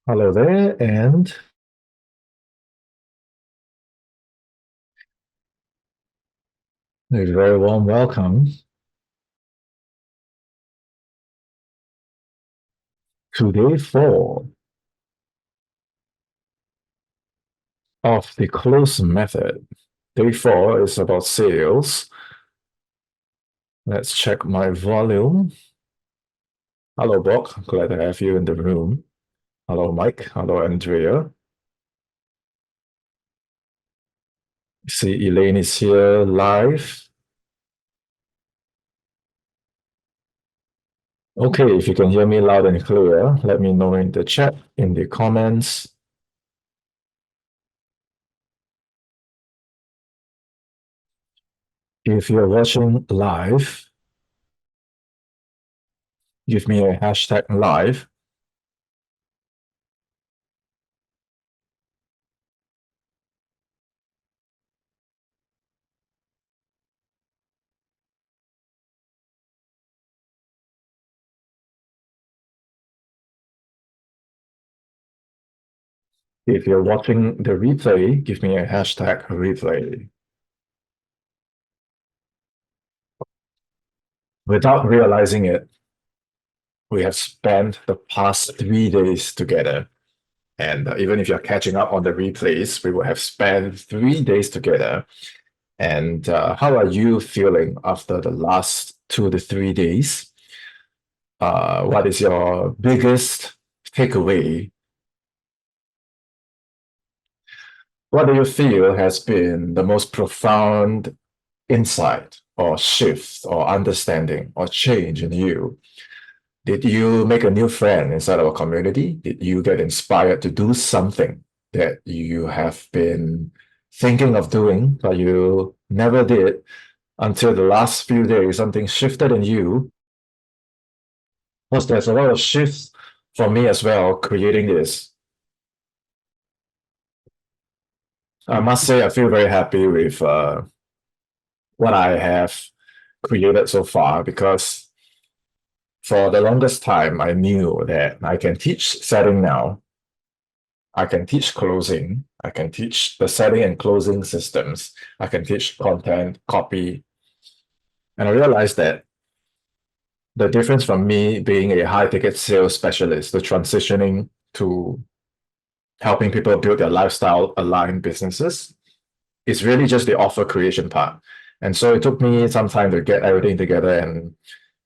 Hello there, and a very warm welcome to day four of the close method. Day four is about sales. Let's check my volume. Hello, Bob. Glad to have you in the room. Hello, Mike. Hello, Andrea. See, Elaine is here live. Okay, if you can hear me loud and clear, let me know in the chat, in the comments. If you're watching live, give me a hashtag live. If you're watching the replay, give me a hashtag replay. Without realizing it, we have spent the past 3 days together. And even if you're catching up on the replays, we will have spent 3 days together. And how are you feeling after the last 2 to 3 days? What is your biggest takeaway? What do you feel has been the most profound insight or shift or understanding or change in you? Did you make a new friend inside our community? Did you get inspired to do something that you have been thinking of doing, but you never did until the last few days? Something shifted in you. Because there's a lot of shifts for me as well, creating this. I must say, I feel very happy with what I have created so far because for the longest time, I knew that I can teach setting now. I can teach closing. I can teach the setting and closing systems. I can teach content, copy. And I realized that the difference from me being a high ticket sales specialist to transitioning to helping people build their lifestyle aligned businesses is really just the offer creation part. And so it took me some time to get everything together. And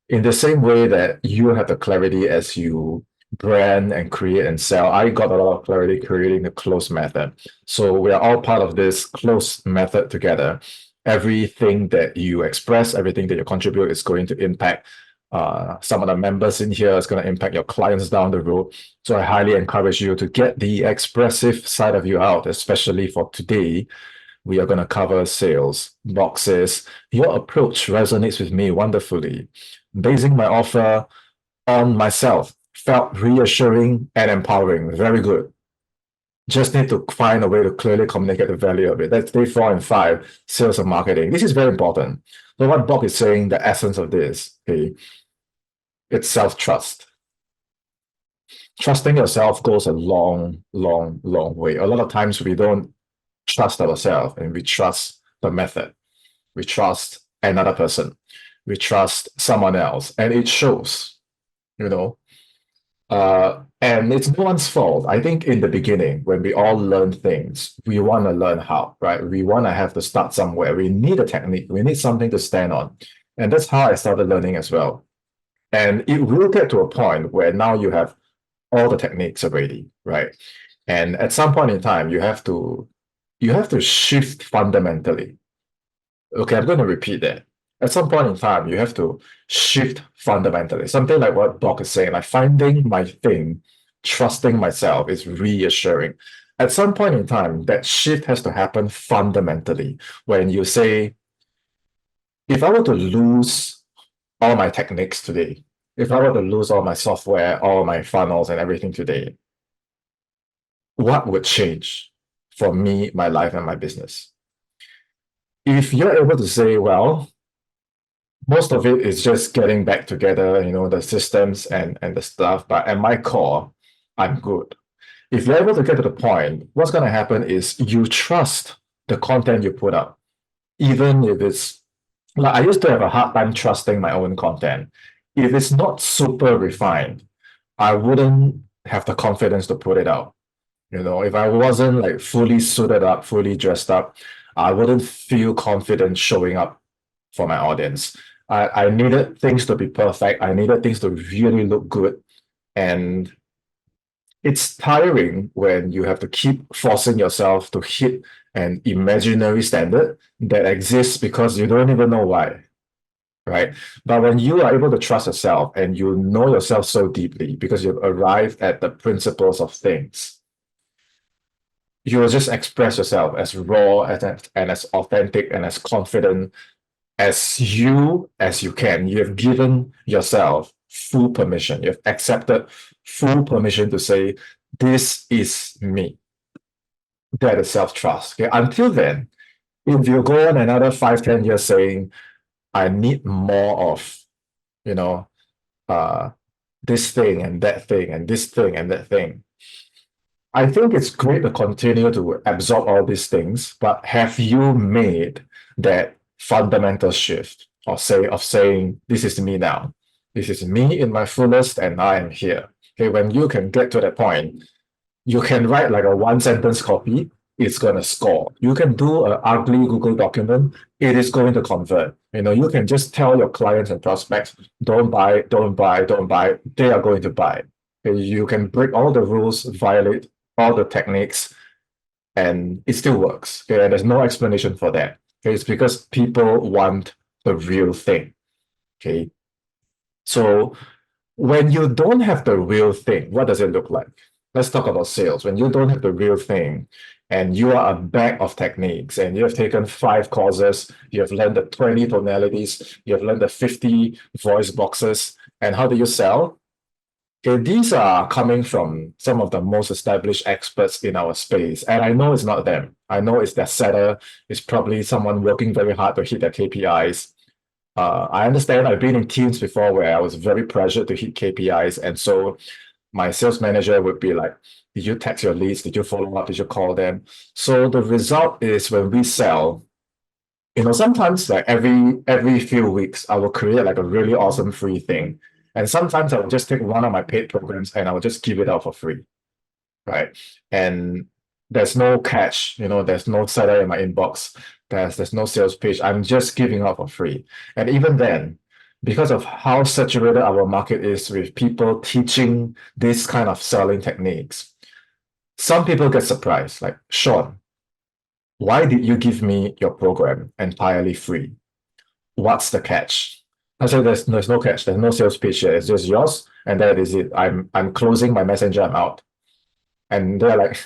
in the same way that you have the clarity as you brand and create and sell, I got a lot of clarity creating the close method. So we are all part of this close method together. Everything that you express, everything that you contribute is going to impact some of the members in here, is going to impact your clients down the road. So I highly encourage you to get the expressive side of you out, especially for today. We are going to cover sales, boxes. Your approach resonates with me wonderfully. Basing my offer on myself felt reassuring and empowering. Very good. Just need to find a way to clearly communicate the value of it. That's day 4 and 5, sales and marketing. This is very important. So what Bob is saying, the essence of this, okay, it's self-trust. Trusting yourself goes a long, long, long way. A lot of times we don't trust ourselves and we trust the method. We trust another person. We trust someone else. And it shows, you know. And it's no one's fault. I think in the beginning, when we all learn things, we want to learn how, right? We want to have to start somewhere. We need a technique. We need something to stand on. And that's how I started learning as well. And it will get to a point where now you have all the techniques already, right? And at some point in time, you have to shift fundamentally. Okay, I'm going to repeat that. At some point in time, you have to shift fundamentally. Something like what Doc is saying, like finding my thing, trusting myself is reassuring. At some point in time, that shift has to happen fundamentally. When you say, if I were to lose all my techniques today, if I were to lose all my software, all my funnels and everything today, what would change for me, my life, and my business? If you're able to say, well, most of it is just getting back together, the systems and the stuff, but at my core, I'm good. if you're able to get to the point, what's going to happen is you trust the content you put up, even if it's like I used to have a hard time trusting my own content. If it's not super refined, I wouldn't have the confidence to put it out. If I wasn't like fully suited up, fully dressed up, I wouldn't feel confident showing up for my audience. I needed things to be perfect. I needed things to really look good. And it's tiring when you have to keep forcing yourself to hit an imaginary standard that exists because you don't even know why, right? But when you are able to trust yourself and you know yourself so deeply because you've arrived at the principles of things, you will just express yourself as raw and as authentic and as confident as you can. You have given yourself full permission. You have accepted full permission to say, this is me. That is self-trust. Okay? Until then, if you go on another 5, 10 years saying, I need more of, you know, uh, this thing and that thing and this thing and that thing, I think it's great to continue to absorb all these things, but have you made that fundamental shift of saying, this is me now. This is me in my fullest and I am here. Okay, when you can get to that point, you can write like a one sentence copy, it's going to score. You can do an ugly Google document, it is going to convert. You can just tell your clients and prospects, don't buy, don't buy, don't buy. They are going to buy. Okay, you can break all the rules, violate all the techniques, and it still works. Okay, and there's no explanation for that. Okay, it's because people want the real thing. Okay, so when you don't have the real thing, what does it look like? Let's talk about sales. When you don't have the real thing and you are a bag of techniques and you have taken 5 courses, you have learned the 20 tonalities, you have learned the 50 voice boxes, and how do you sell? Okay, these are coming from some of the most established experts in our space. And I know it's not them. I know it's their setter. It's probably someone working very hard to hit their KPIs. I understand I've been in teams before where I was very pressured to hit KPIs. And so my sales manager would be like, did you text your leads? Did you follow up? Did you call them? So the result is when we sell, sometimes like every few weeks, I will create like a really awesome free thing. And sometimes I will just take one of my paid programs and I will just give it out for free, right? And there's no catch, there's no seller in my inbox. There's no sales page. I'm just giving out for free. And even then, because of how saturated our market is with people teaching this kind of selling techniques, some people get surprised, like, Sean, why did you give me your program entirely free? What's the catch? I said, there's no catch. There's no sales pitch here. It's just yours, and that is it. I'm closing my messenger. I'm out. And they're like,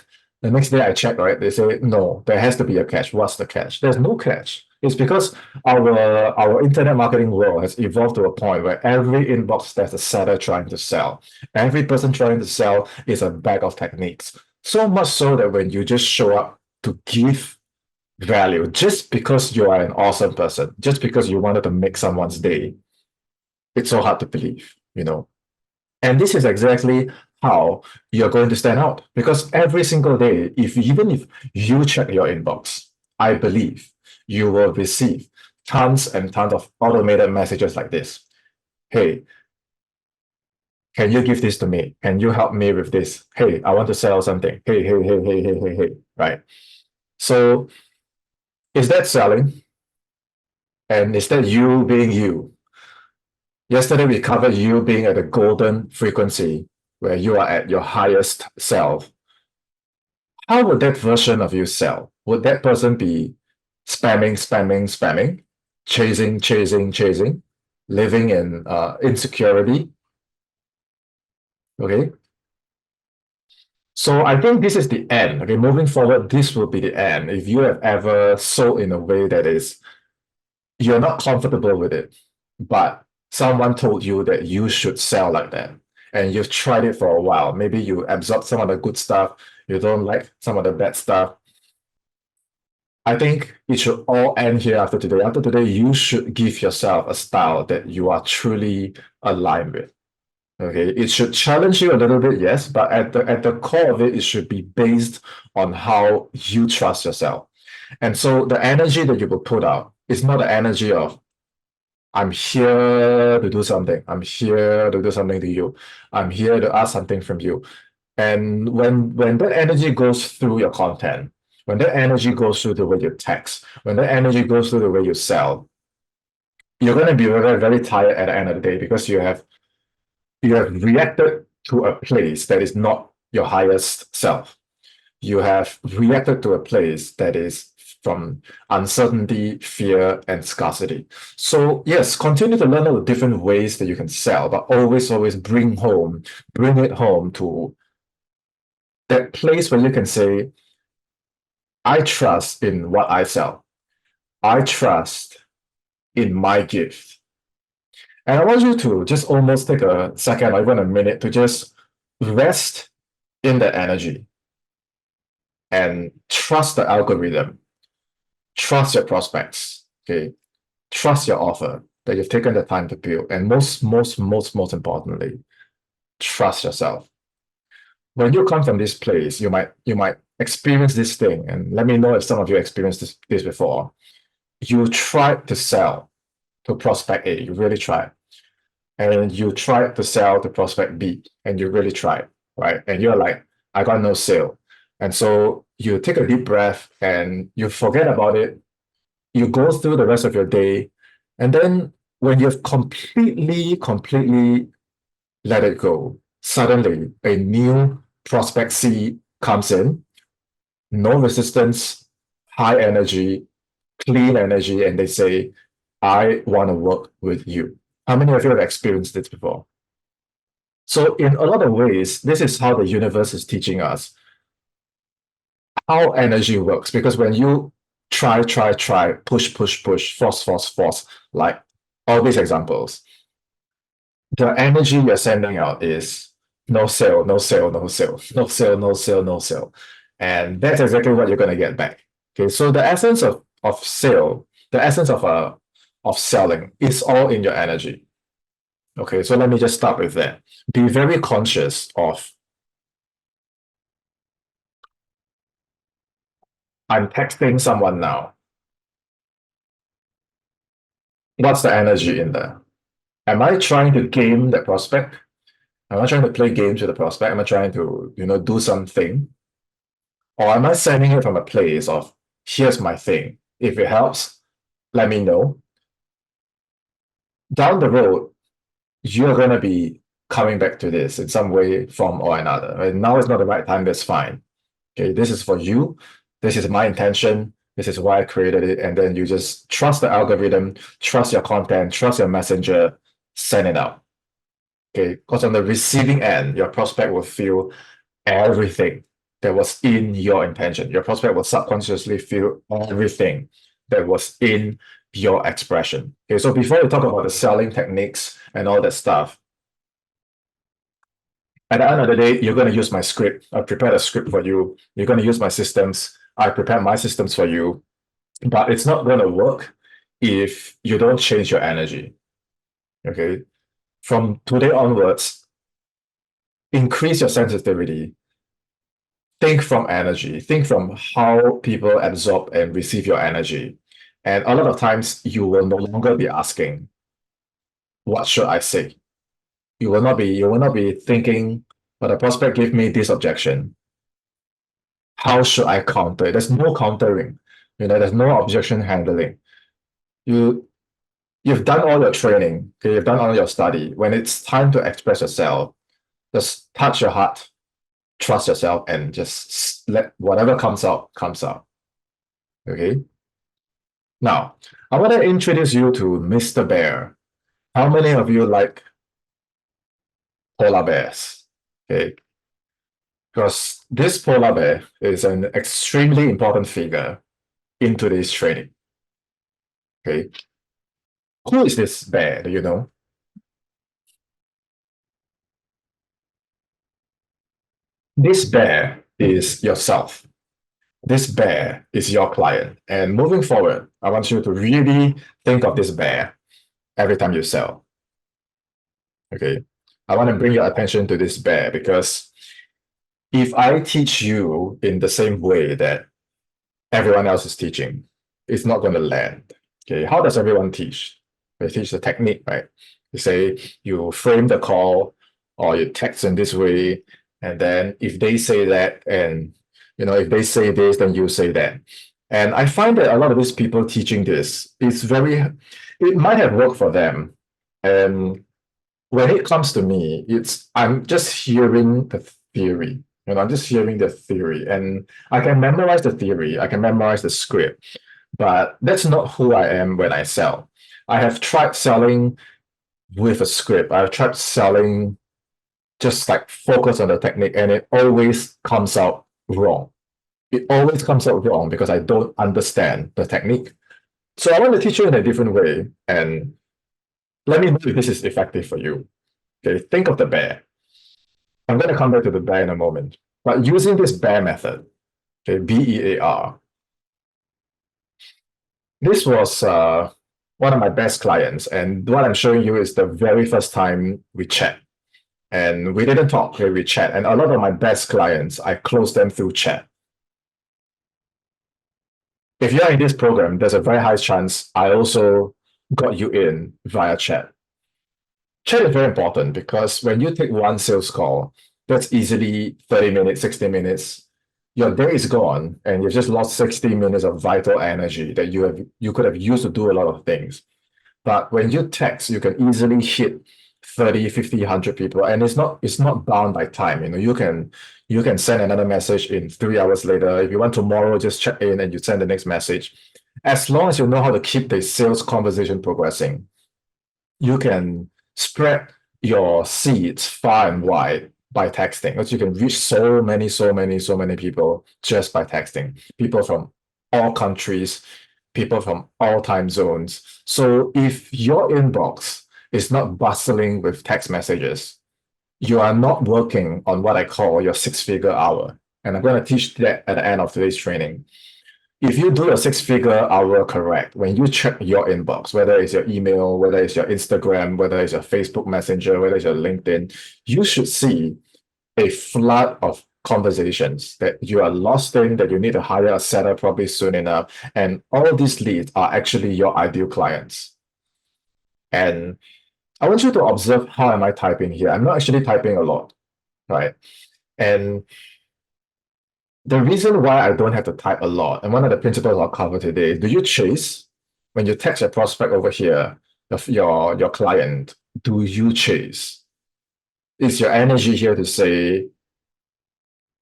the next day I check, right? They say, no, there has to be a catch. What's the catch? There's no catch. It's because our internet marketing world has evolved to a point where every inbox there's a seller trying to sell. Every person trying to sell is a bag of techniques. So much so that when you just show up to give value, just because you are an awesome person, just because you wanted to make someone's day, it's so hard to believe. And this is exactly how you're going to stand out. Because every single day, even if you check your inbox, I believe you will receive tons and tons of automated messages like this. Hey, can you give this to me? Can you help me with this? Hey, I want to sell something. Hey, hey, hey, hey, hey, hey, hey, right? So is that selling? And is that you being you? Yesterday, we covered you being at a golden frequency where you are at your highest self. How would that version of you sell? Would that person be spamming, spamming, spamming, chasing, chasing, chasing, living in insecurity? Okay. So I think this is the end. Okay, moving forward, this will be the end. If you have ever sold in a way that is you're not comfortable with it, but someone told you that you should sell like that, and you've tried it for a while. Maybe you absorb some of the good stuff, you don't like some of the bad stuff. I think it should all end here after today. After today, you should give yourself a style that you are truly aligned with. Okay, it should challenge you a little bit, yes, but at the core of it, it should be based on how you trust yourself. And so the energy that you will put out is not the energy of I'm here to do something. I'm here to do something to you. I'm here to ask something from you. And when that energy goes through your content, when that energy goes through the way you text, when that energy goes through the way you sell, you're going to be very, very tired at the end of the day because you have reacted to a place that is not your highest self. You have reacted to a place that is from uncertainty, fear, and scarcity. So yes, continue to learn all the different ways that you can sell, but always, always bring it home to that place where you can say, I trust in what I sell. I trust in my gift. And I want you to just almost take a second or even a minute to just rest in the energy and trust the algorithm, trust your prospects, okay? Trust your offer that you've taken the time to build. And most importantly, trust yourself. When you come from this place, you might experience this thing. And let me know if some of you experienced this before. You tried to sell to prospect A, you really tried. And you tried to sell to prospect B, and you really tried, right? And you're like, I got no sale. And so you take a deep breath and you forget about it. You go through the rest of your day. And then when you've completely let it go, suddenly a new prospect C comes in, no resistance, high energy, clean energy, and they say, I want to work with you. How many of you have experienced this before? So, in a lot of ways, this is how the universe is teaching us how energy works. Because when you try, push, force, like all these examples, the energy you're sending out is no sale, no sale, no sale, no sale, no sale, no sale. And that's exactly what you're going to get back. Okay, so the essence of sale, the essence of selling is all in your energy. Okay, so let me just start with that. Be very conscious of I'm texting someone now. What's the energy in there? Am I trying to game the prospect? Am I trying to play games with the prospect? Am I trying to, do something? Or am I sending it from a place of, here's my thing. If it helps, let me know. Down the road, you're going to be coming back to this in some way, form, or another. Right? Now is not the right time, that's fine. Okay, this is for you. This is my intention. This is why I created it. And then you just trust the algorithm, trust your content, trust your messenger, send it out. Okay, because on the receiving end, your prospect will feel everything that was in your intention. Your prospect will subconsciously feel everything that was in your expression. Okay, so before we talk about the selling techniques and all that stuff, at the end of the day, you're going to use my script. I prepared a script for you. You're going to use my systems. I prepared my systems for you. But it's not going to work if you don't change your energy. Okay. From today onwards, increase your sensitivity. Think from energy. Think from how people absorb and receive your energy. And a lot of times you will no longer be asking, what should I say? You will not be thinking, but the prospect gave me this objection. How should I counter? There's no countering. There's no objection handling. You you've done all your training, okay, you've done all your study. When it's time to express yourself, just touch your heart, trust yourself, and just let whatever comes out, comes out. Okay. Now, I want to introduce you to Mr. Bear. How many of you like polar bears? Okay. Because this polar bear is an extremely important figure in today's training. Okay. Who is this bear? Do you know? This bear is yourself. This bear is your client. And moving forward, I want you to really think of this bear every time you sell. Okay. I want to bring your attention to this bear because if I teach you in the same way that everyone else is teaching, it's not going to land. Okay, how does everyone teach? They teach the technique, right? You say you frame the call or you text in this way, and then if they say that, and if they say this, then you say that. And I find that a lot of these people teaching this, it might have worked for them. And when it comes to me, I'm just hearing the theory. I'm just hearing the theory, and I can memorize the theory. I can memorize the script, but that's not who I am when I sell. I have tried selling with a script. I've tried selling just like focus on the technique, and it always comes out wrong. It always comes out wrong because I don't understand the technique. So I want to teach you in a different way, and let me know if this is effective for you. Okay, think of the bear. I'm going to come back to the bear in a moment. But using this bear method, okay, BEAR, this was one of my best clients. And what I'm showing you is the very first time we chat. And we didn't talk, okay, we chat. And a lot of my best clients, I close them through chat. If you're in this program, there's a very high chance I also got you in via chat. Chat is very important because when you take one sales call, that's easily 30 minutes, 60 minutes. Your day is gone and you've just lost 60 minutes of vital energy that you could have used to do a lot of things. But when you text, you can easily hit 30, 50, 100 people, and it's not bound by time. You can send another message in 3 hours later. If you want tomorrow, just check in and you send the next message. As long as you know how to keep the sales conversation progressing, you can spread your seeds far and wide by texting, because you can reach so many people just by texting. People from all countries, people from all time zones. So if your inbox is not bustling with text messages, you are not working on what I call your six-figure hour. And I'm going to teach that at the end of today's training. If you do a six-figure hour correct, when you check your inbox, whether it's your email, whether it's your Instagram, whether it's your Facebook Messenger, whether it's your LinkedIn, you should see a flood of conversations that you are lost in, that you need to hire a setter probably soon enough. And all these leads are actually your ideal clients. And I want you to observe how am I typing here. I'm not actually typing a lot, right? And the reason why I don't have to type a lot, and one of the principles I'll cover today, do you chase? When you text your prospect over here, your client, do you chase? Is your energy here to say,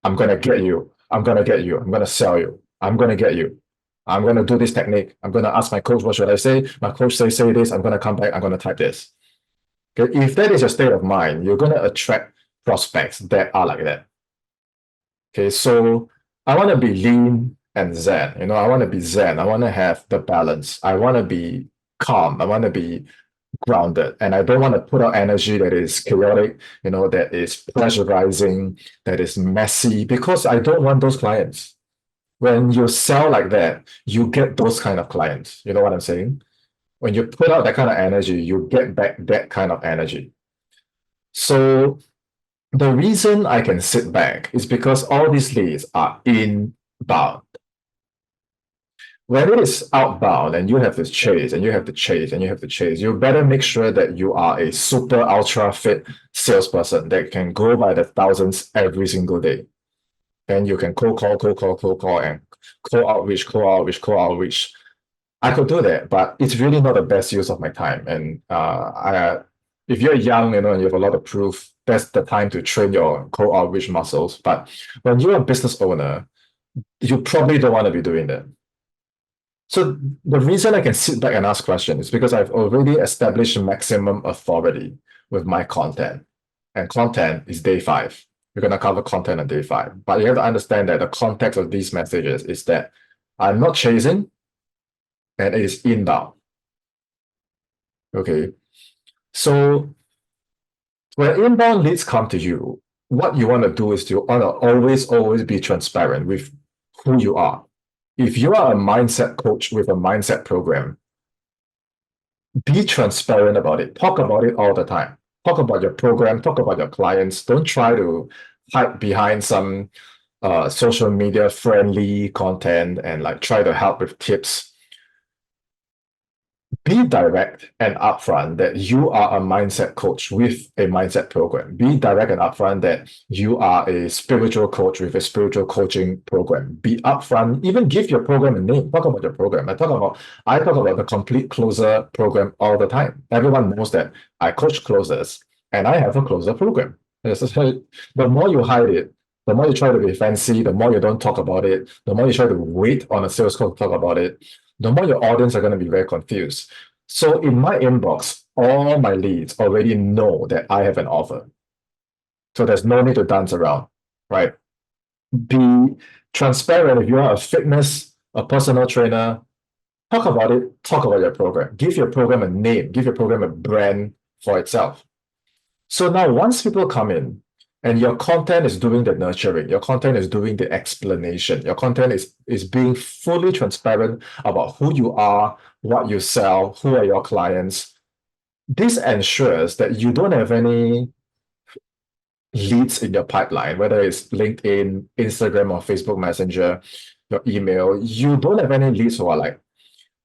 I'm going to get you, I'm going to get you, I'm going to sell you, I'm going to get you, I'm going to do this technique, I'm going to ask my coach, what should I say? My coach say this, I'm going to come back, I'm going to type this. Okay? If that is your state of mind, you're going to attract prospects that are like that. Okay, so I want to be lean and zen. I want to be zen. I want to have the balance. I want to be calm. I want to be grounded. And I don't want to put out energy that is chaotic, that is pressurizing, that is messy, because I don't want those clients. When you sell like that, you get those kind of clients. You know what I'm saying? When you put out that kind of energy, you get back that kind of energy. So the reason I can sit back is because all these leads are inbound. When it is outbound and you have to chase and you have to chase and you have to chase, you better make sure that you are a super ultra fit salesperson that can go by the thousands every single day. And you can cold call, and cold outreach. I could do that, but it's really not the best use of my time. And if you're young, and you have a lot of proof, that's the time to train your cold outreach muscles. But when you're a business owner, you probably don't want to be doing that. So the reason I can sit back and ask questions is because I've already established maximum authority with my content. And content is day 5. We're going to cover content on day 5. But you have to understand that the context of these messages is that I'm not chasing, and it is inbound. Okay. So when inbound leads come to you, what you want to do is you want to always be transparent with who you are. If you are a mindset coach with a mindset program, be transparent about it. Talk about it all the time. Talk about your program, talk about your clients. Don't try to hide behind some social media friendly content and like try to help with tips. Be direct and upfront that you are a mindset coach with a mindset program. Be direct and upfront that you are a spiritual coach with a spiritual coaching program. Be upfront, even give your program a name. Talk about your program. I talk about the complete closer program all the time. Everyone knows that I coach closers and I have a closer program. The more you hide it, the more you try to be fancy, the more you don't talk about it, the more you try to wait on a sales call to talk about it, the more your audience are going to be very confused. So in my inbox, all my leads already know that I have an offer. So there's no need to dance around, right? Be transparent. If you are a fitness, a personal trainer, talk about it, talk about your program. Give your program a name, give your program a brand for itself. So now once people come in and your content is doing the nurturing, your content is doing the explanation, your content is being fully transparent about who you are, what you sell, who are your clients, this ensures that you don't have any leads in your pipeline, whether it's LinkedIn, Instagram, or Facebook Messenger, your email. You don't have any leads who are like,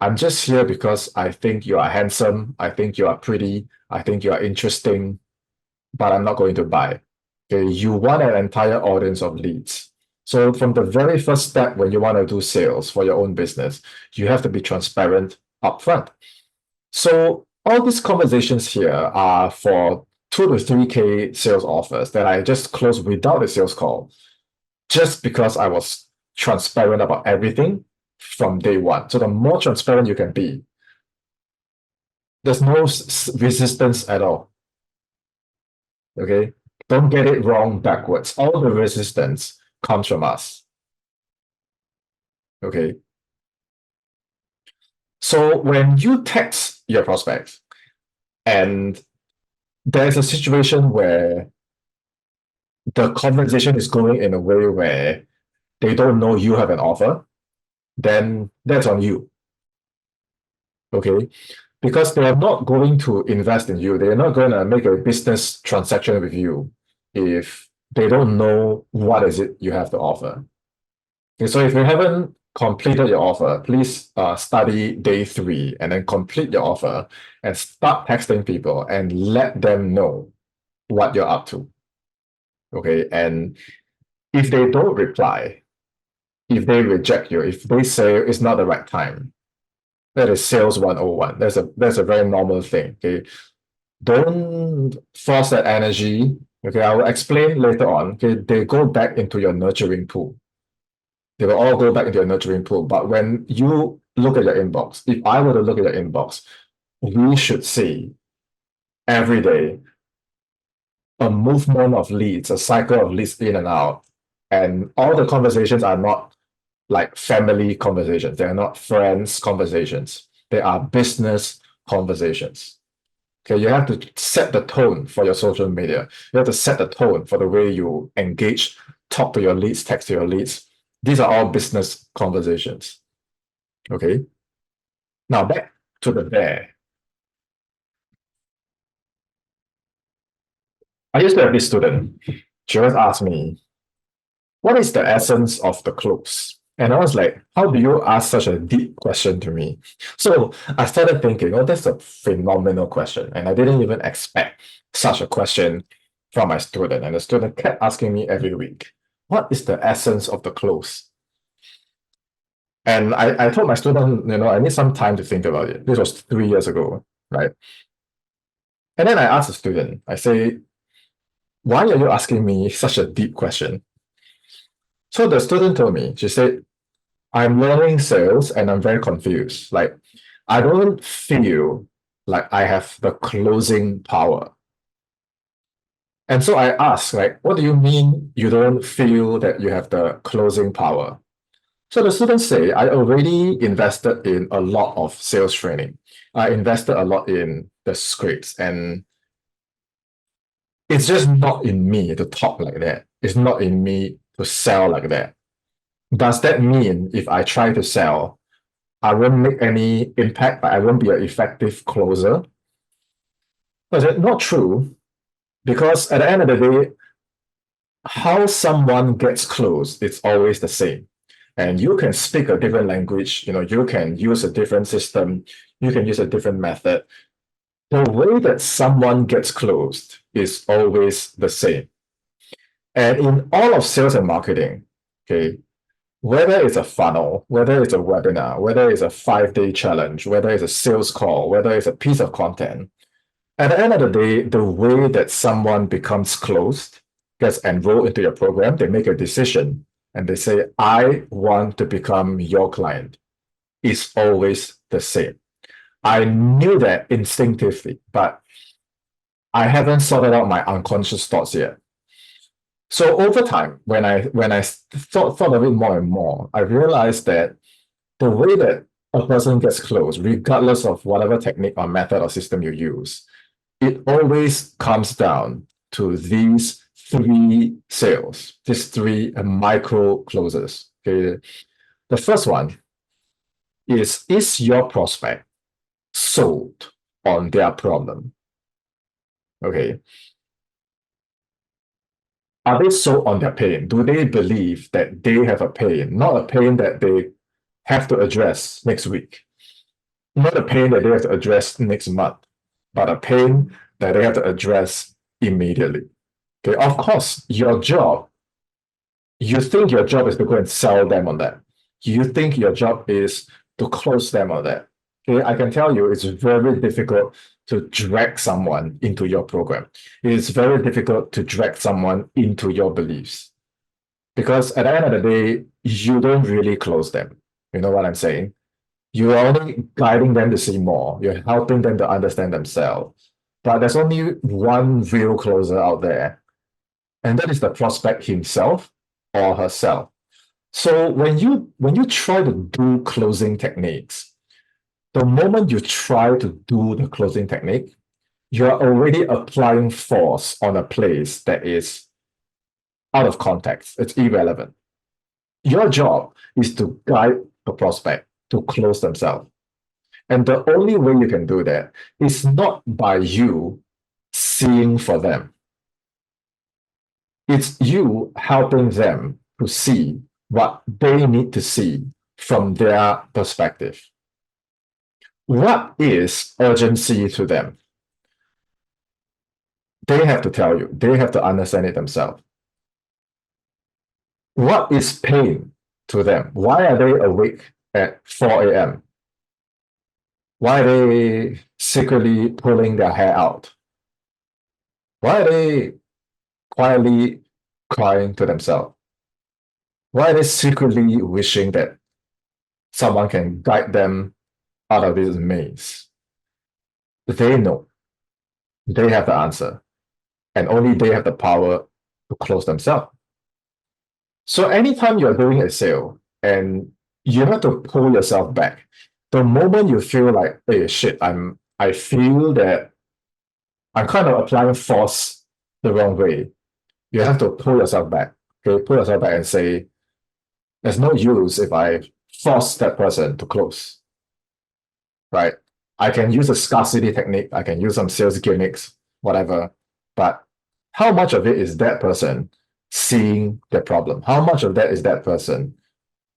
I'm just here because I think you are handsome, I think you are pretty, I think you are interesting, but I'm not going to buy. Okay, you want an entire audience of leads. So from the very first step when you want to do sales for your own business, you have to be transparent upfront. So all these conversations here are for 2 to 3K sales offers that I just closed without a sales call, just because I was transparent about everything from day one. So the more transparent you can be, there's no resistance at all. Okay, don't get it wrong backwards. All the resistance comes from us. Okay, so when you text your prospects and there's a situation where the conversation is going in a way where they don't know you have an offer, then that's on you. Okay, because they are not going to invest in you. They're not going to make a business transaction with you if they don't know what is it you have to offer. Okay, so if you haven't completed your offer, please study day 3 and then complete your offer and start texting people and let them know what you're up to. Okay, and if they don't reply, if they reject you, if they say it's not the right time, that is sales 101. That's a very normal thing. Okay, don't force that energy. Okay, I will explain later on. Okay, they go back into your nurturing pool. They will all go back into your nurturing pool. But when you look at your inbox, if I were to look at your inbox, we should see every day a movement of leads, a cycle of leads in and out. And all the conversations are not like family conversations. They are not friends conversations. They are business conversations. Okay, you have to set the tone for your social media. You have to set the tone for the way you engage, talk to your leads, text to your leads. These are all business conversations. Okay. Now back to the bear. I used to have this student. She always asked me, what is the essence of the close? And I was like, how do you ask such a deep question to me? So I started thinking, oh, that's a phenomenal question. And I didn't even expect such a question from my student. And the student kept asking me every week, what is the essence of the close? And I told my student, I need some time to think about it. This was 3 years ago, right? And then I asked the student, I say, why are you asking me such a deep question? So the student told me, she said, I'm learning sales and I'm very confused. Like, I don't feel like I have the closing power. And so I asked, like, what do you mean you don't feel that you have the closing power? So the students say, I already invested in a lot of sales training. I invested a lot in the scripts, and it's just not in me to talk like that. It's not in me to sell like that. Does that mean if I try to sell, I won't make any impact, but I won't be an effective closer? I said, not true. Because at the end of the day, how someone gets close, it's always the same. And you can speak a different language, you can use a different system, you can use a different method. The way that someone gets closed is always the same. And in all of sales and marketing, okay, whether it's a funnel, whether it's a webinar, whether it's a 5-day challenge, whether it's a sales call, whether it's a piece of content, at the end of the day, the way that someone becomes closed, gets enrolled into your program, they make a decision and they say, I want to become your client, is always the same. I knew that instinctively, but I haven't sorted out my unconscious thoughts yet. So over time, when I thought of it more and more, I realized that the way that a person gets close, regardless of whatever technique or method or system you use, it always comes down to these three sales, these three micro closes. Okay. The first one is your prospect sold on their problem? Okay. Are they sold on their pain? Do they believe that they have a pain, not a pain that they have to address next week, not a pain that they have to address next month, but a pain that they have to address immediately? Okay, of course, you think your job is to go and sell them on that. You think your job is to close them on that. Okay, I can tell you it's very difficult to drag someone into your program. It is very difficult to drag someone into your beliefs because at the end of the day, you don't really close them. You know what I'm saying? You're only guiding them to see more. You're helping them to understand themselves. But there's only one real closer out there, and that is the prospect himself or herself. So when you try to do closing techniques, the moment you try to do the closing technique, you're already applying force on a place that is out of context. It's irrelevant. Your job is to guide the prospect to close themselves. And the only way you can do that is not by you seeing for them. It's you helping them to see what they need to see from their perspective. What is urgency to them? They have to tell you, they have to understand it themselves. What is pain to them? Why are they awake at 4 a.m.? Why are they secretly pulling their hair out? Why are they quietly crying to themselves? Why are they secretly wishing that someone can guide them out of this maze? They know. They have the answer. And only they have the power to close themselves. So anytime you're doing a sale and you have to pull yourself back, the moment you feel like, hey, shit, I feel that I'm kind of applying force the wrong way, you have to pull yourself back. Okay, pull yourself back and say, there's no use if I force that person to close, right? I can use a scarcity technique, I can use some sales gimmicks, whatever, but how much of it is that person seeing the problem? How much of that is that person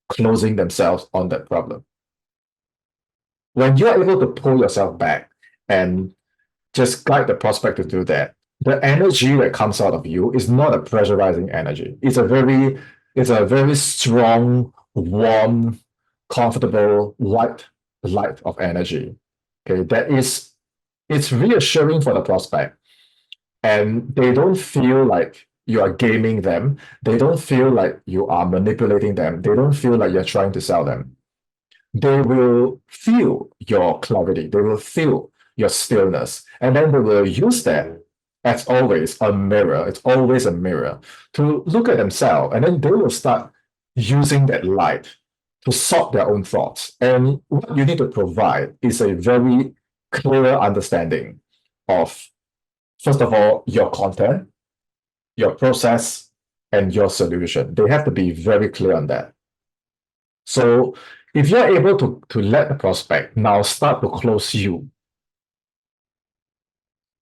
closing themselves on that problem? When you're able to pull yourself back and just guide the prospect to do that, the energy that comes out of you is not a pressurizing energy. It's a very strong, warm, comfortable, light of energy. Okay, it's reassuring for the prospect. And they don't feel like you are gaming them. They don't feel like you are manipulating them. They don't feel like you're trying to sell them. They will feel your clarity. They will feel your stillness. And then they will use that as always a mirror. It's always a mirror to look at themselves. And then they will start using that light to sort their own thoughts. And what you need to provide is a very clear understanding of, first of all, your content, your process, and your solution. They have to be very clear on that. So if you're able to let the prospect now start to close you,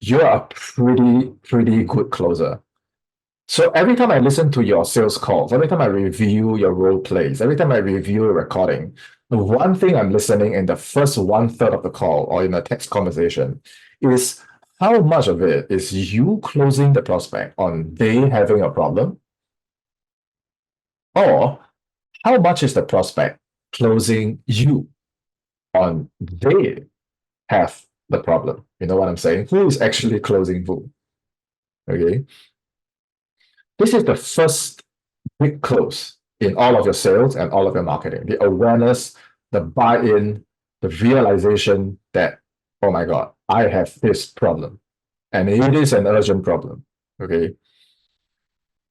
you're a pretty good closer. So every time I listen to your sales calls, every time I review your role plays, every time I review your recording, the one thing I'm listening in the first one third of the call or in a text conversation is how much of it is you closing the prospect on they having a problem, or how much is the prospect closing you on they have the problem? You know what I'm saying? Who is actually closing who? Okay. This is the first big close in all of your sales and all of your marketing. The awareness, the buy-in, the realization that, oh my God, I have this problem. And it is an urgent problem. Okay.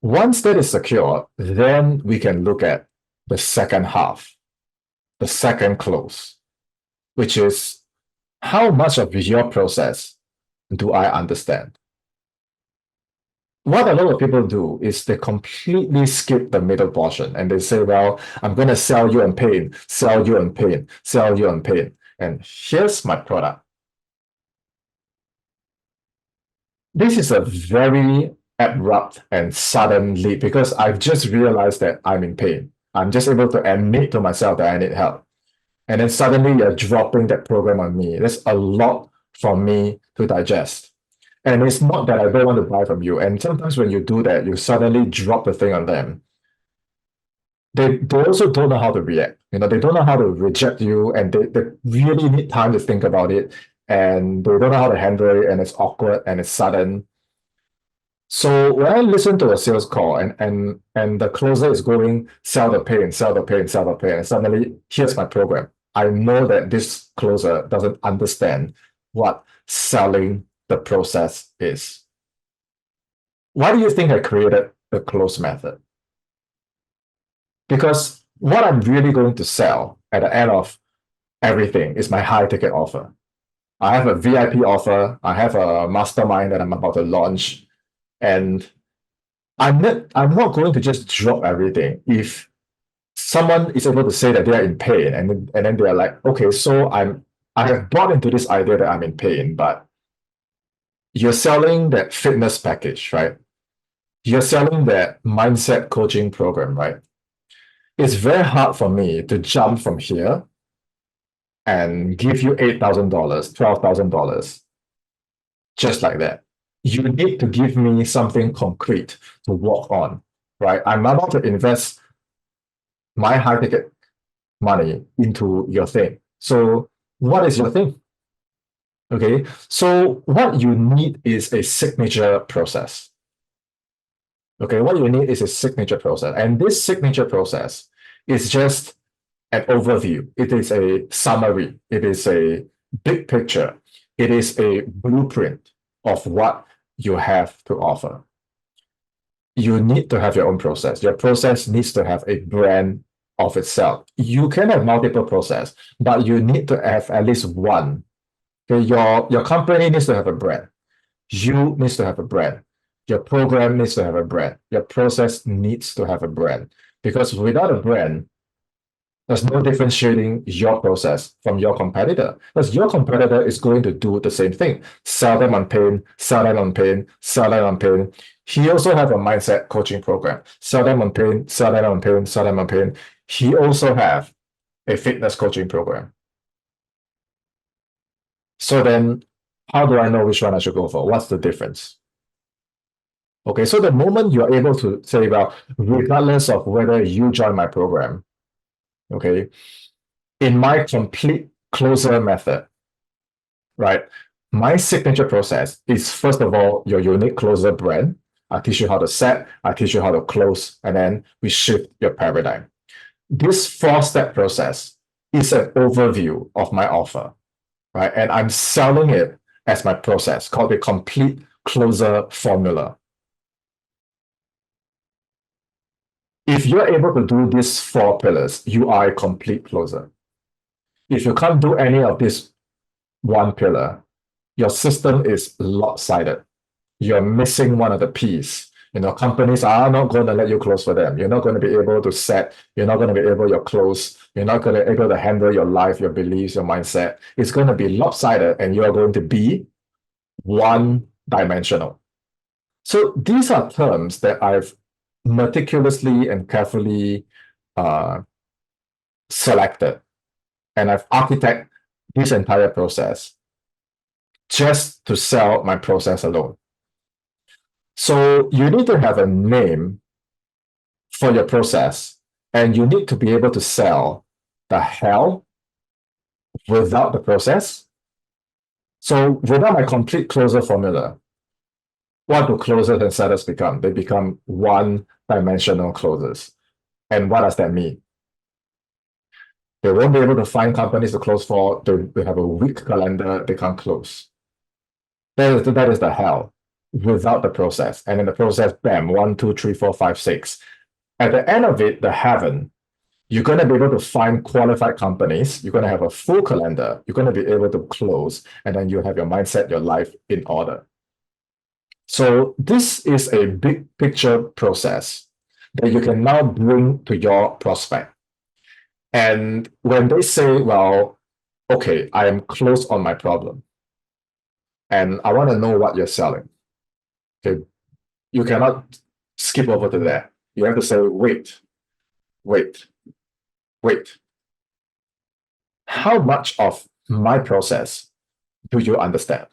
Once that is secure, then we can look at the second half, the second close, which is how much of your process do I understand? What a lot of people do is they completely skip the middle portion and they say, well, I'm going to sell you on pain, sell you on pain, sell you on pain. And here's my product. This is a very abrupt and sudden leap because I've just realized that I'm in pain. I'm just able to admit to myself that I need help. And then suddenly you're dropping that program on me. There's a lot for me to digest. And it's not that I don't want to buy from you. And sometimes when you do that, you suddenly drop the thing on them. They also don't know how to react. They don't know how to reject you, and they really need time to think about it. And they don't know how to handle it, and it's awkward and it's sudden. So when I listen to a sales call and the closer is going, sell the pain, sell the pain, sell the pain, and suddenly here's my program. I know that this closer doesn't understand what selling the process is. Why do you think I created the close method? Because what I'm really going to sell at the end of everything is my high ticket offer. I have a VIP offer. I have a mastermind that I'm about to launch. And I'm not going to just drop everything. If someone is able to say that they are in pain and then they're like, okay, so I have bought into this idea that I'm in pain, but you're selling that fitness package, right? You're selling that mindset coaching program, right? It's very hard for me to jump from here and give you $8,000, $12,000 just like that. You need to give me something concrete to work on, right? I'm about to invest my high ticket money into your thing. So what is your thing? Okay, so what you need is a signature process. Okay, what you need is a signature process. And this signature process is just an overview. It is a summary. It is a big picture. It is a blueprint of what you have to offer. You need to have your own process. Your process needs to have a brand of itself. You can have multiple process, but you need to have at least one. Okay, your company needs to have a brand. You needs to have a brand. Your program needs to have a brand. Your process needs to have a brand. Because without a brand, there's no differentiating your process from your competitor. Because your competitor is going to do the same thing. Sell them on pain, sell them on pain, sell them on pain. He also have a mindset coaching program. Sell them on pain, sell them on pain, sell them on pain. He also have a fitness coaching program. So then how do I know which one I should go for? What's the difference? Okay, so the moment you're able to say, well, regardless of whether you join my program, okay, in my complete closer method, right, my signature process is first of all your unique closer brand. I teach you how to set, I teach you how to close, and then we shift your paradigm. This four-step process is an overview of my offer, right? And I'm selling it as my process called the complete closer formula. If you're able to do these four pillars, you are a complete closer. If you can't do any of this one pillar, your system is lopsided. You're missing one of the P's. Companies are not going to let you close for them. You're not going to be able to set. You're not going to be able to close. You're not going to be able to handle your life, your beliefs, your mindset. It's going to be lopsided, and you're going to be one-dimensional. So these are terms that I've meticulously and carefully uh, selected, and I've architected this entire process just to sell my process alone. So you need to have a name for your process, and you need to be able to sell the hell without the process. So without my complete closer formula, what do closers and sellers become? They become one-dimensional closers. And what does that mean? They won't be able to find companies to close for. They have a weak calendar. They can't close. That is the hell without the process. And in the process, bam, 1, 2, 3, 4, 5, 6. At the end of it, the heaven, you're going to be able to find qualified companies. You're going to have a full calendar. You're going to be able to close, and then you have your mindset, your life in order. So this is a big picture process that you can now bring to your prospect. And when they say, well, okay, I am close on my problem, and I want to know what you're selling. Okay, you cannot skip over to that. You have to say, wait. How much of my process do you understand?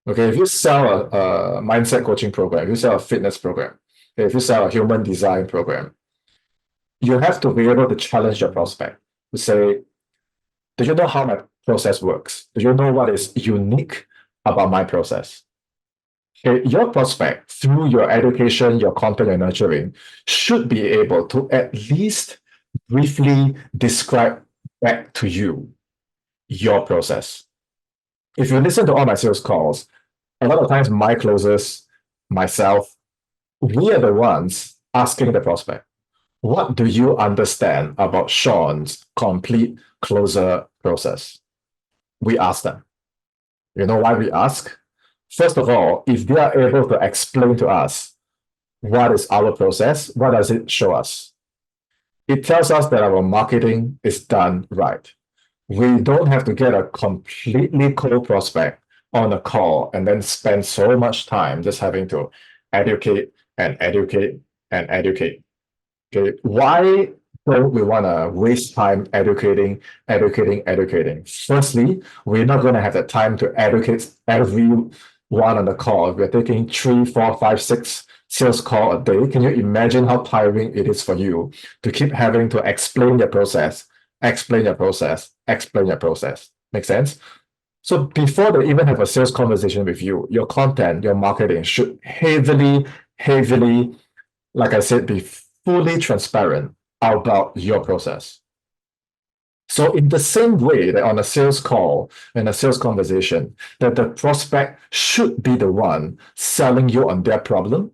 Okay, if you sell a mindset coaching program, if you sell a fitness program, if you sell a human design program, you have to be able to challenge your prospect to say, do you know how my process works? Do you know what is unique about my process? Okay, your prospect, through your education, your content, and nurturing, should be able to at least briefly describe back to you your process. If you listen to all my sales calls, a lot of times my closers, myself, we are the ones asking the prospect, what do you understand about Sean's complete closer process? We ask them. You know why we ask? First of all, if they are able to explain to us what is our process, what does it show us? It tells us that our marketing is done right. We don't have to get a completely cold prospect on a call and then spend so much time just having to educate and educate and educate. Okay, why don't we want to waste time educating? Firstly, we're not going to have the time to educate everyone on the call. If we're taking 3, 4, 5, 6 sales call a day, can you imagine how tiring it is for you to keep having to explain your process, explain your process, explain your process? Make sense? So before they even have a sales conversation with you, your content, your marketing should heavily, like I said, be fully transparent about your process. So in the same way that on a sales call and a sales conversation, that the prospect should be the one selling you on their problem,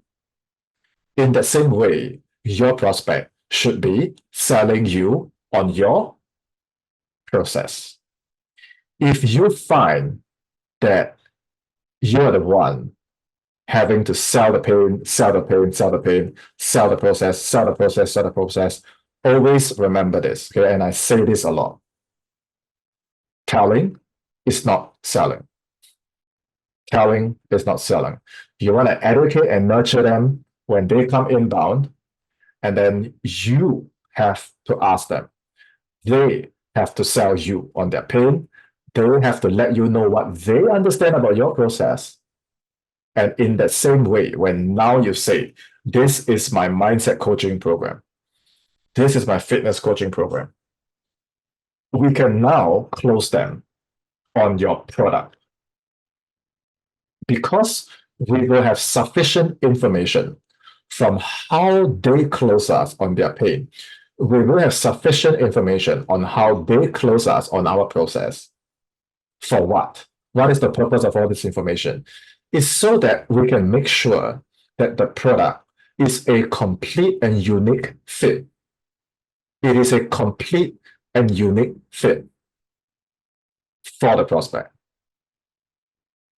in the same way, your prospect should be selling you on your process. If you find that you're the one having to sell the pain, sell the pain, sell the pain, sell the process, sell the process, sell the process, always remember this, okay? And I say this a lot. Telling is not selling. Telling is not selling. You want to educate and nurture them when they come inbound, and then you have to ask them. They have to sell you on their pain. They have to let you know what they understand about your process. And in that same way, when now you say, this is my mindset coaching program, this is my fitness coaching program, we can now close them on your product. Because we will have sufficient information from how they close us on their pain, we will have sufficient information on how they close us on our process. For what? What is the purpose of all this information? It's so that we can make sure that the product is a complete and unique fit. It is a complete and unique fit for the prospect.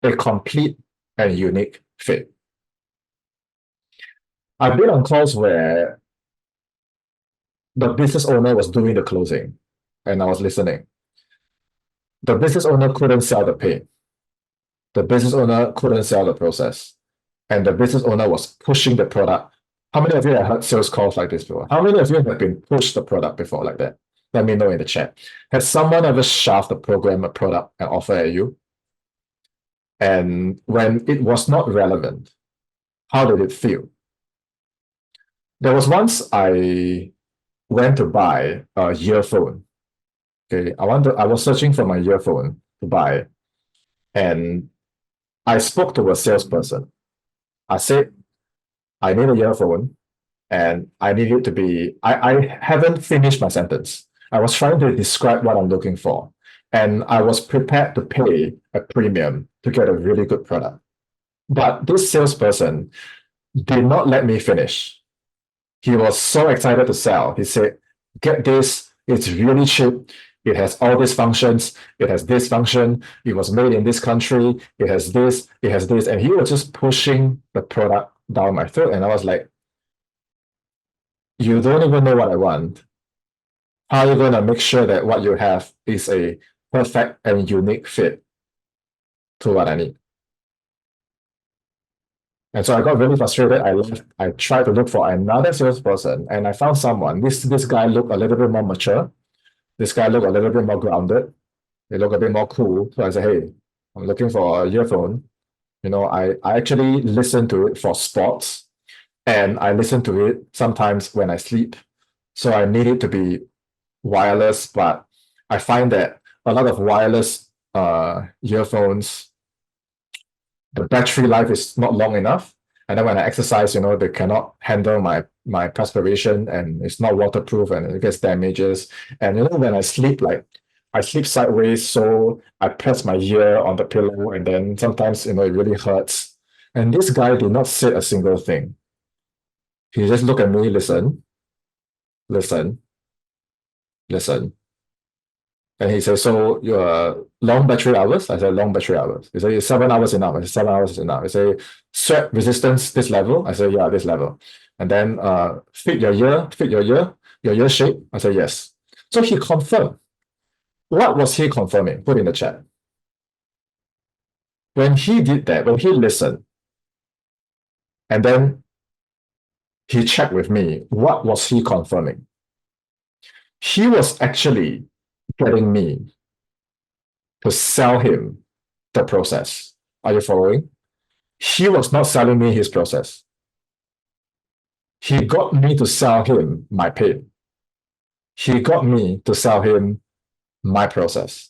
A complete and unique fit. I've been on calls where the business owner was doing the closing and I was listening. The business owner couldn't sell the pain. The business owner couldn't sell the process, and the business owner was pushing the product. How many of you have heard sales calls like this before? How many of you have been pushed the product before like that? Let me know in the chat. Has someone ever shoved the program, a product, and offer at you? And when it was not relevant, how did it feel? There was once I went to buy a earphone. Okay, I was searching for my earphone to buy, and I spoke to a salesperson. I said, I need a earphone, and I need it to be, I haven't finished my sentence. I was trying to describe what I'm looking for, and I was prepared to pay a premium to get a really good product. But this salesperson did not let me finish. He was so excited to sell. He said, get this, it's really cheap. It has all these functions. It has this function. It was made in this country. It has this. It has this. And he was just pushing the product down my throat. And I was like, you don't even know what I want. How are you going to make sure that what you have is a perfect and unique fit to what I need? And so I got really frustrated. I left. I tried to look for another salesperson, and I found someone. This guy looked a little bit more mature. This guy looked a little bit more grounded. He looked a bit more cool. So I said, hey, I'm looking for a earphone. I actually listen to it for sports, and I listen to it sometimes when I sleep. So I need it to be wireless, but I find that a lot of wireless earphones, the battery life is not long enough. And then when I exercise, they cannot handle my perspiration, and it's not waterproof, and it gets damages. And when I sleep, like I sleep sideways, so I press my ear on the pillow, and then sometimes it really hurts. And this guy did not say a single thing. He just looked at me, listen, listen, listen. And he said, so your long battery hours? I said, long battery hours. He said, 7 hours enough. I said, 7 hours is enough. He said, sweat resistance, this level? I said, yeah, this level. And then fit your ear shape? I said, yes. So he confirmed. What was he confirming? Put in the chat. When he did that, when he listened, and then he checked with me, what was he confirming? He was actually getting me to sell him the process. Are you following? He was not selling me his process. He got me to sell him my pain. He got me to sell him my process.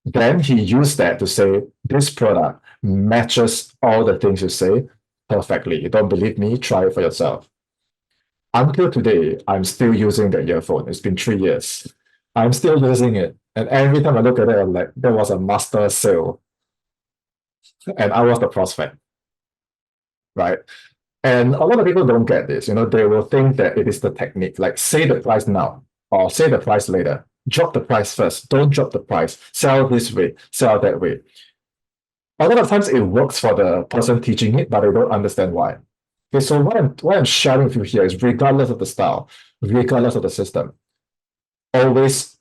Then he used that to say, this product matches all the things you say perfectly. You don't believe me? Try it for yourself. Until today, I'm still using the earphone. It's been 3 years. I'm still using it. And every time I look at it, I'm like, there was a master sale. And I was the prospect. Right? And a lot of people don't get this. They will think that it is the technique, like say the price now or say the price later. Drop the price first. Don't drop the price. Sell this way, sell that way. A lot of times it works for the person teaching it, but they don't understand why. Okay, so what I'm sharing with you here is regardless of the style, regardless of the system, always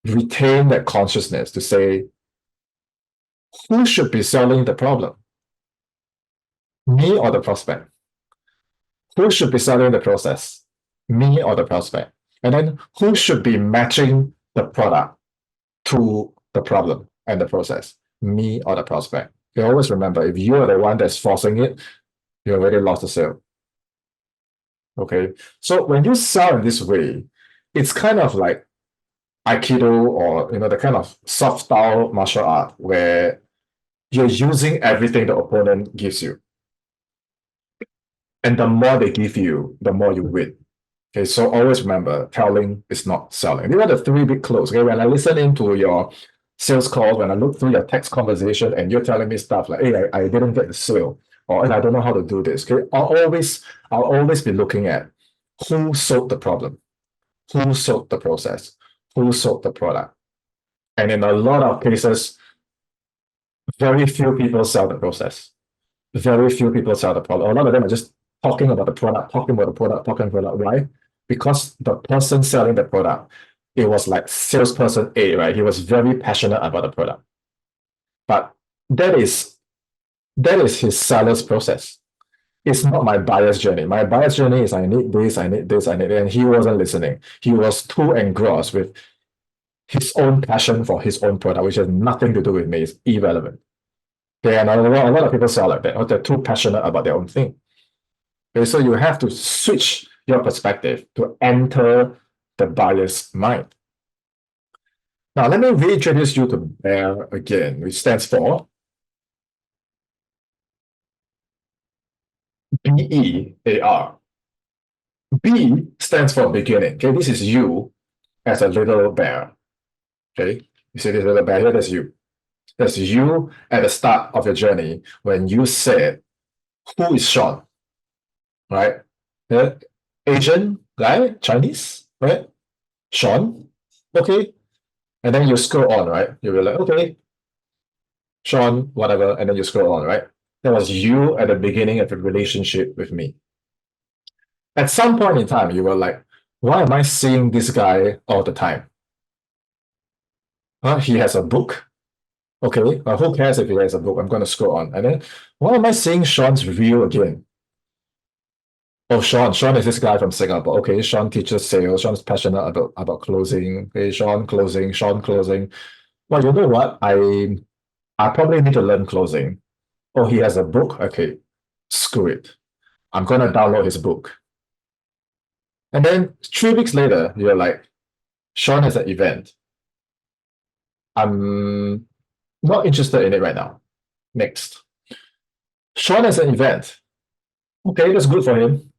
retain that consciousness to say, who should be selling the problem? Me or the prospect? Who should be selling the process? Me or the prospect? And then who should be matching the product to the problem and the process? Me or the prospect? You always remember, if you are the one that's forcing it, you already lost the sale. Okay, so when you sell in this way, it's kind of like Aikido or the kind of soft style martial art where you're using everything the opponent gives you. And the more they give you, the more you win. Okay, so always remember, telling is not selling. These are the 3 big clues. Okay, when I listen into your sales calls, when I look through your text conversation and you're telling me stuff like, hey, I didn't get the sale, or I don't know how to do this. Okay, I'll always be looking at who sold the problem, who sold the process, who sold the product. And in a lot of cases, very few people sell the process. Very few people sell the product. A lot of them are just talking about the product, talking about the product, talking about the product. Why? Because the person selling the product, it was like salesperson A, right? He was very passionate about the product. But that is that is his seller's process. It's not my buyer's journey. My buyer's journey is I need this, I need this, I need it. And he wasn't listening. He was too engrossed with his own passion for his own product, which has nothing to do with me. It's irrelevant. Okay, and a lot of people sell like that. Or they're too passionate about their own thing. Okay, so you have to switch your perspective to enter the buyer's mind. Now, let me reintroduce you to BEAR again, which stands for BEAR. B stands for beginning. Okay, this is you as a little bear. Okay, you see this little bear here? That's you. That's you at the start of your journey when you said, "Who is Sean?" Right? Asian guy, Chinese, right? Sean. Okay, and then you scroll on, right? You'll be like, okay, Sean, whatever, and then you scroll on, right? That was you at the beginning of a relationship with me. At some point in time, you were like, why am I seeing this guy all the time? He has a book. Okay, who cares if he has a book? I'm going to scroll on. And then, why am I seeing Sean's reel again? Oh, Sean. Sean is this guy from Singapore. Okay, Sean teaches sales. Sean's passionate about closing. Okay, Sean closing. Sean closing. Well, you know what? I probably need to learn closing. Oh, he has a book? Okay, screw it. I'm going to download his book. And then 3 weeks later, you're like, Sean has an event. I'm not interested in it right now. Next. Sean has an event. Okay, that's good for him.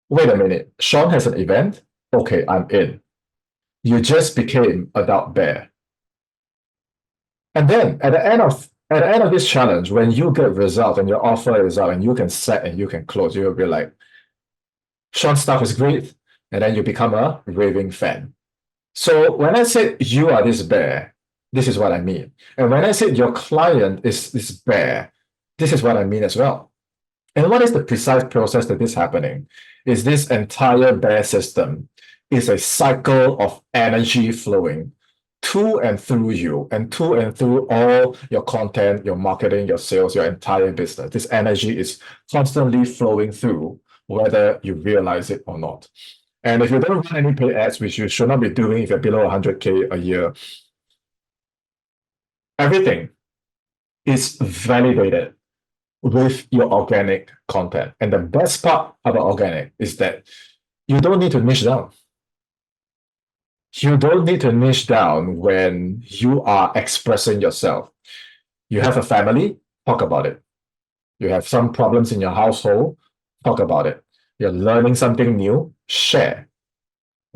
Wait a minute. Sean has an event? Okay, I'm in. You just became adult bear. And then at the end of this challenge, when you get result and your offer is out and you can set and you can close, you'll be like, Sean's stuff is great. And then you become a raving fan. So when I said you are this bear, this is what I mean. And when I said your client is this bear, this is what I mean as well. And what is the precise process that is happening? Is this entire bear system is a cycle of energy flowing to and through you and to and through all your content, your marketing, your sales, your entire business. This energy is constantly flowing through, whether you realize it or not. And if you don't run any paid ads, which you should not be doing if you're below 100K a year, everything is validated with your organic content. And the best part about organic is that you don't need to niche down. You don't need to niche down when you are expressing yourself. You have a family, talk about it. You have some problems in your household, talk about it. You're learning something new, share.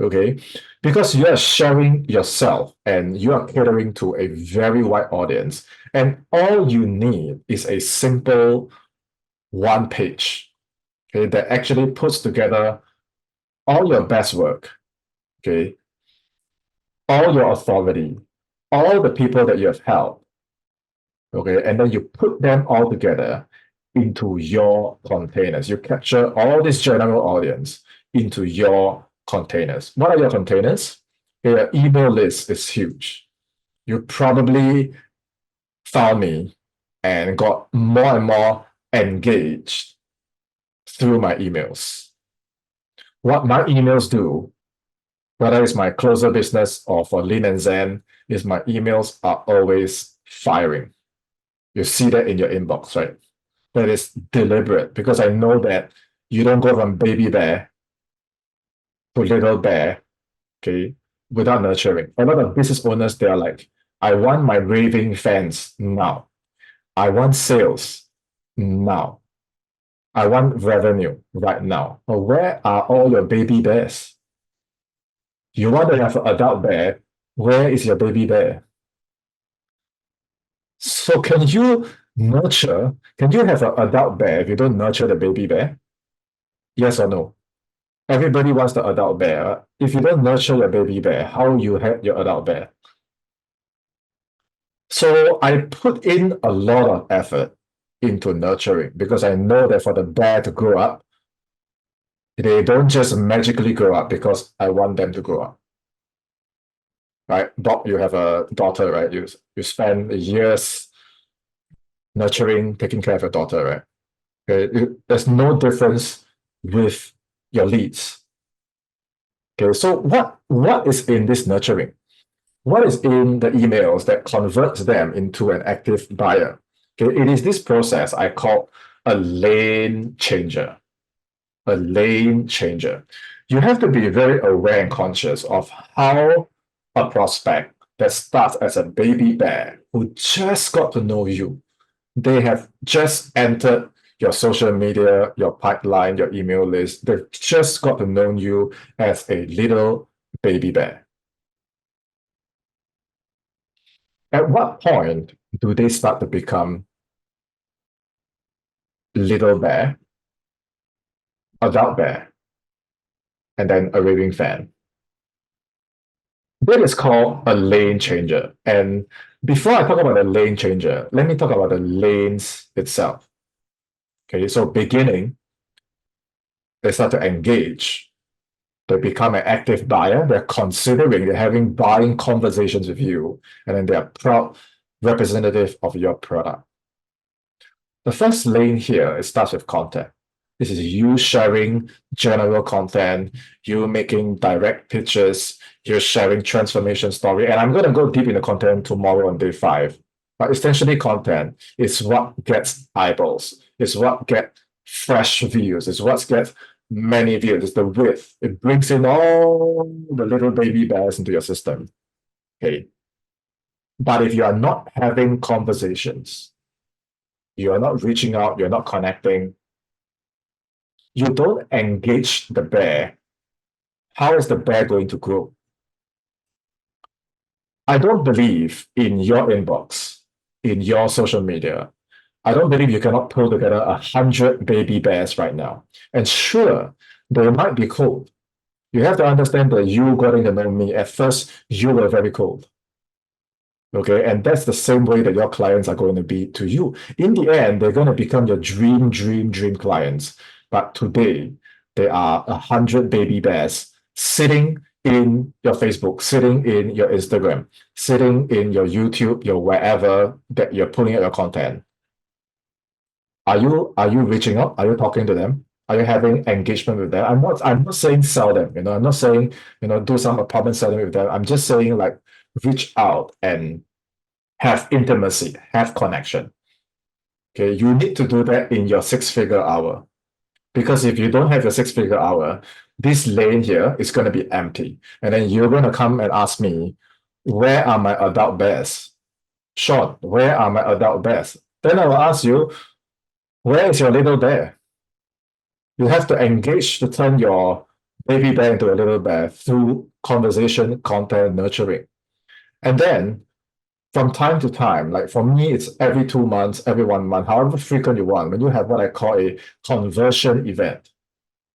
Okay, because you are sharing yourself and you are catering to a very wide audience, and all you need is a simple one page, okay, that actually puts together all your best work, okay, all your authority, all the people that you have helped, okay, and then you put them all together into your containers. You capture all this general audience into your containers. What are your containers? Your email list is huge. You probably found me and got more and more engaged through my emails. What my emails do, whether it's my closer business or for Lean and Zen, is my emails are always firing. You see that in your inbox, right? That is deliberate because I know that you don't go from baby bear to little bear, okay, without nurturing. A lot of business owners, they are like, I want my raving fans now. I want sales now. I want revenue right now. But where are all your baby bears? You want to have an adult bear. Where is your baby bear? So can you nurture? Can you have an adult bear if you don't nurture the baby bear? Yes or no? Everybody wants the adult bear. If you don't nurture your baby bear, how you have your adult bear? So I put in a lot of effort into nurturing because I know that for the bear to grow up, they don't just magically grow up because I want them to grow up. Right? Bob, you have a daughter, right? You spend years nurturing, taking care of your daughter, right? Okay, there's no difference with your leads. Okay, so what is in this nurturing? What is in the emails that converts them into an active buyer? Okay, it is this process I call a lane changer. A lane changer. You have to be very aware and conscious of how a prospect that starts as a baby bear who just got to know you, they have just entered your social media, your pipeline, your email list. They've just got to know you as a little baby bear. At what point do they start to become little bear, adult bear, and then a raving fan? That is called a lane changer. And before I talk about the lane changer, let me talk about the lanes itself. Okay, so beginning, they start to engage. They become an active buyer. They're considering, they're having buying conversations with you, and then they're proud representative of your product. The first lane here, it starts with content. This is you sharing general content, you making direct pitches, you're sharing transformation story. And I'm going to go deep into content tomorrow on day 5. But essentially, content is what gets eyeballs, it's what gets fresh views, it's what gets many views, it's the width. It brings in all the little baby bears into your system. Okay. But if you are not having conversations, you are not reaching out, you're not connecting, you don't engage the bear, how is the bear going to grow? I don't believe in your inbox, in your social media. I don't believe you cannot pull together 100 baby bears right now. And sure, they might be cold. You have to understand that you getting to know me, at first, you were very cold. Okay, and that's the same way that your clients are going to be to you. In the end, they're going to become your dream clients. But today, there are 100 baby bears sitting in your Facebook, sitting in your Instagram, sitting in your YouTube, your wherever that you're putting out your content. Are you reaching out? Are you talking to them? Are you having engagement with them? I'm not saying sell them, I'm not saying, do some apartment selling with them. I'm just saying like reach out and have intimacy, have connection. Okay, you need to do that in your 6-figure hour. Because if you don't have your 6-figure hour, this lane here is going to be empty. And then you're going to come and ask me, where are my adult bears? Sean, where are my adult bears? Then I will ask you, where is your little bear? You have to engage to turn your baby bear into a little bear through conversation, content, nurturing. And then from time to time, like for me, it's every 2 months, every 1 month, however frequent you want, when you have what I call a conversion event.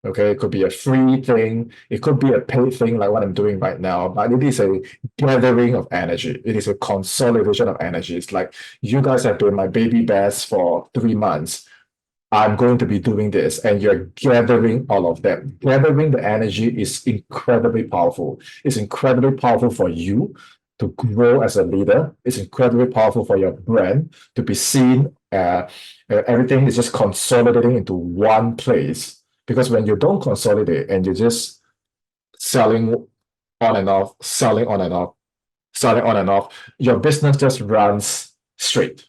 Okay, it could be a free thing, it could be a paid thing like what I'm doing right now, but it is a gathering of energy. It is a consolidation of energy. It's like you guys have been my baby bears for 3 months. I'm going to be doing this, and you're gathering all of them. Gathering the energy is incredibly powerful. It's incredibly powerful for you to grow as a leader. It's incredibly powerful for your brand to be seen. Everything is just consolidating into one place. Because when you don't consolidate and you're just selling on and off, selling on and off, selling on and off, your business just runs straight.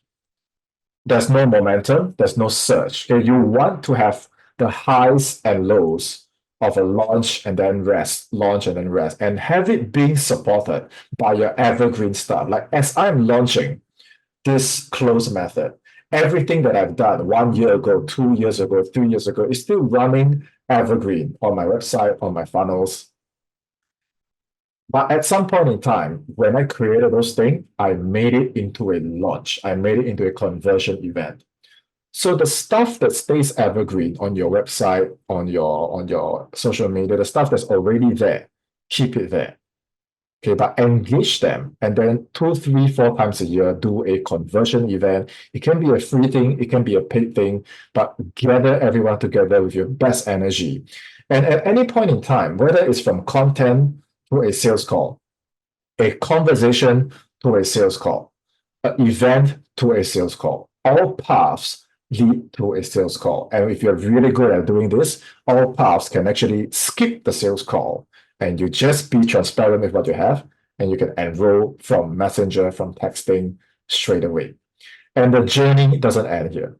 There's no momentum, there's no surge. Okay, you want to have the highs and lows of a launch and then rest, launch and then rest, and have it being supported by your evergreen stuff. Like as I'm launching this close method, everything that I've done 1 year ago, 2 years ago, 3 years ago is still running evergreen on my website, on my funnels. But at some point in time, when I created those things, I made it into a launch. I made it into a conversion event. So the stuff that stays evergreen on your website, on your social media, the stuff that's already there, keep it there. Okay, but engage them, and then 2, 3, 4 times a year, do a conversion event. It can be a free thing, it can be a paid thing, but gather everyone together with your best energy. And at any point in time, whether it's from content to a sales call, a conversation to a sales call, an event to a sales call, all paths lead to a sales call. And if you're really good at doing this, all paths can actually skip the sales call and you just be transparent with what you have and you can enroll from Messenger, from texting straight away. And the journey doesn't end here.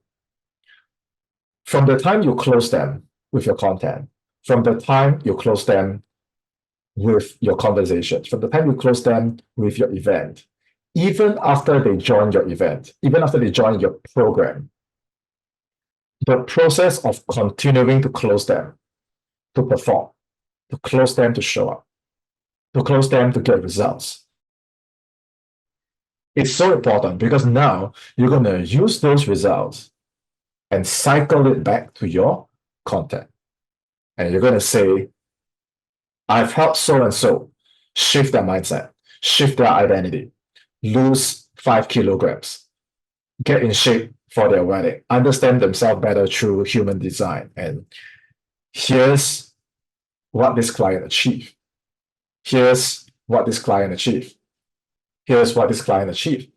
From the time you close them with your content, from the time you close them with your conversations, from the time you close them with your event, even after they join your event, even after they join your program, the process of continuing to close them, to perform, to close them to show up, to close them to get results, is so important because now you're going to use those results and cycle it back to your content. And you're going to say, I've helped so and so shift their mindset, shift their identity, lose 5 kilograms, get in shape for their wedding, understand themselves better through human design. And here's what this client achieved. Here's what this client achieved. Here's what this client achieved.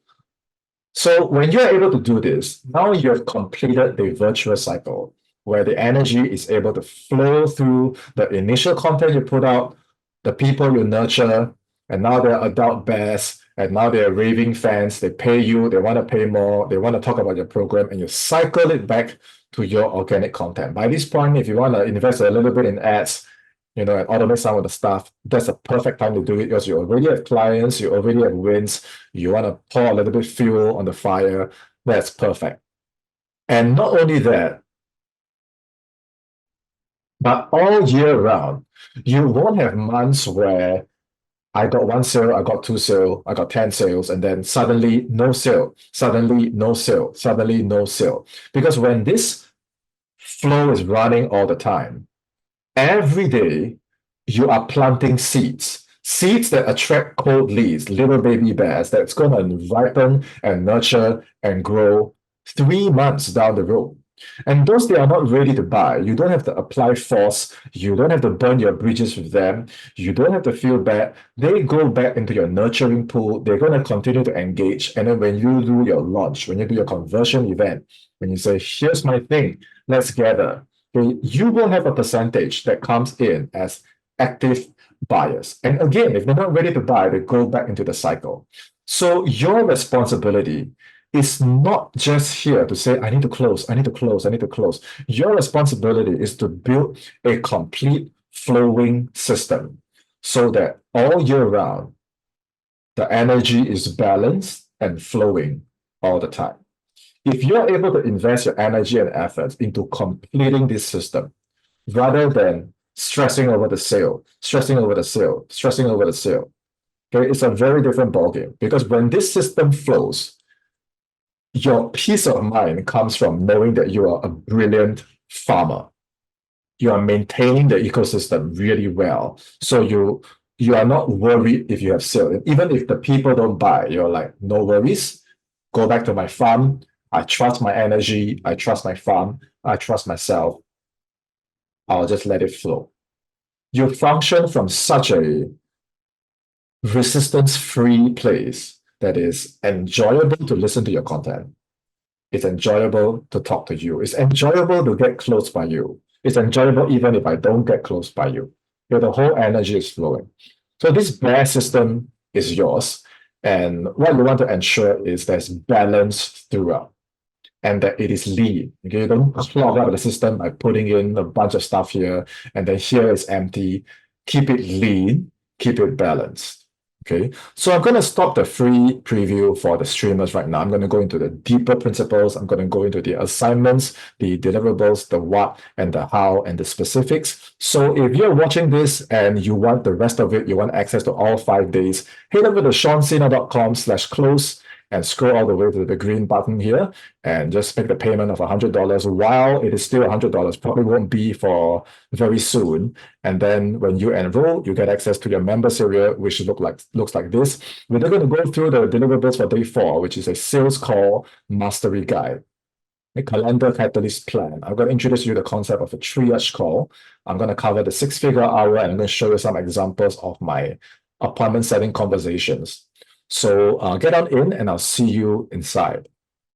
So when you're able to do this, now you've completed the virtuous cycle where the energy is able to flow through the initial content you put out, the people you nurture, and now they're adult bears, and now they're raving fans. They pay you, they want to pay more, they want to talk about your program, and you cycle it back to your organic content. By this point, if you want to invest a little bit in ads, and automate some of the stuff, that's a perfect time to do it because you already have clients, you already have wins, you want to pour a little bit fuel on the fire, that's perfect. And not only that, but all year round, you won't have months where I got 1 sale, I got 2 sales, I got 10 sales, and then suddenly no sale, suddenly no sale, suddenly no sale. Because when this flow is running all the time, every day you are planting seeds that attract cold leads, little baby bears that's going to ripen and nurture and grow 3 months down the road. And those they are not ready to buy, you don't have to apply force, you don't have to burn your bridges with them, you don't have to feel bad. They go back into your nurturing pool, they're going to continue to engage. And then when you do your launch, when you do your conversion event, when you say, here's my thing, let's gather, you will have a percentage that comes in as active buyers. And again, if they're not ready to buy, they go back into the cycle. So your responsibility is not just here to say, I need to close, I need to close, I need to close. Your responsibility is to build a complete flowing system so that all year round, the energy is balanced and flowing all the time. If you're able to invest your energy and efforts into completing this system, rather than stressing over the sale, stressing over the sale, stressing over the sale, okay, it's a very different ballgame. Because when this system flows, your peace of mind comes from knowing that you are a brilliant farmer. You are maintaining the ecosystem really well. So you are not worried if you have sale. And even if the people don't buy, you're like, no worries, go back to my farm. I trust my energy. I trust my farm. I trust myself. I'll just let it flow. You function from such a resistance-free place that is enjoyable to listen to your content. It's enjoyable to talk to you. It's enjoyable to get close by you. It's enjoyable even if I don't get close by you. The whole energy is flowing. So this bear system is yours. And what you want to ensure is there's balance throughout and that it is lean. Okay, you don't clog up the system by putting in a bunch of stuff here and then here is empty. Keep it lean, keep it balanced. Okay, so I'm going to stop the free preview for the streamers right now. I'm going to go into the deeper principles. I'm going to go into the assignments, the deliverables, the what and the how and the specifics. So if you're watching this and you want the rest of it, you want access to all 5 days, head over to seansena.com/close and scroll all the way to the green button here and just make the payment of $100 while it is still $100. Probably won't be for very soon. And then when you enroll, you get access to your members area, which looks like this. We're going to go through the deliverables for day 4, which is a sales call mastery guide, a calendar catalyst plan. I'm going to introduce you to the concept of a triage call. I'm going to cover the 6-figure hour, and I'm going to show you some examples of my appointment setting conversations. So get on in, and I'll see you inside.